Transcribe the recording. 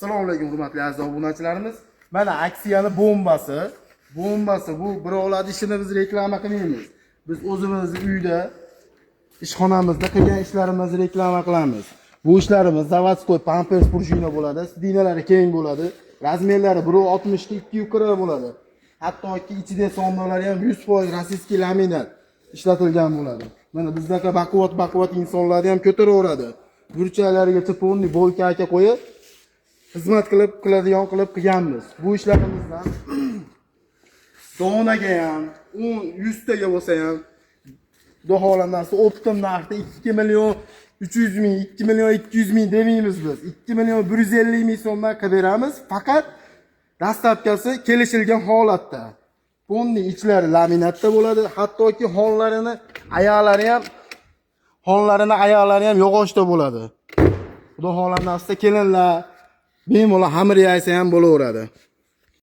Assalomu alaykum hurmatli aziz obunachilarimiz. Mana aksiyani bombasi. Bu birovlar ishini biz reklama qilmaymiz. Biz o'zimiz uyda ishxonamizda qilgan ishlarimizni reklama qilamiz. Bu ishlarimiz zavodskoy pampers prujina bo'ladi, sidinalari keng bo'ladi, razmerlari 1.60 ga 2.40 bo'ladi. Hattoki ichida sondalari ham 100% rossiyskiy laminat ishlatilgan bo'ladi. Mana bizdagi baquvvat insonlarni ham ko'taraveradi. Burchaklarigacha ponni bolka aka qo'yib xizmat qiladigan qilib qilganmiz. Bu ishlarimizdan donaga ham, 100 taga bo'lsa ham doholanasi optim narxda 2 million 300 ming, 2 million 200 ming demaymiz biz. 2 million 150 ming so'mdan qilib beramiz. Faqat dastlabkasi kelishilgan holatda. Ponni ichlari laminatda bo'ladi, hattoki xonlarini ayoqlari ham yog'ochda bo'ladi. Xudo xohlamasda kelinlar bemalol xamir yaysa ham bo'laveradi.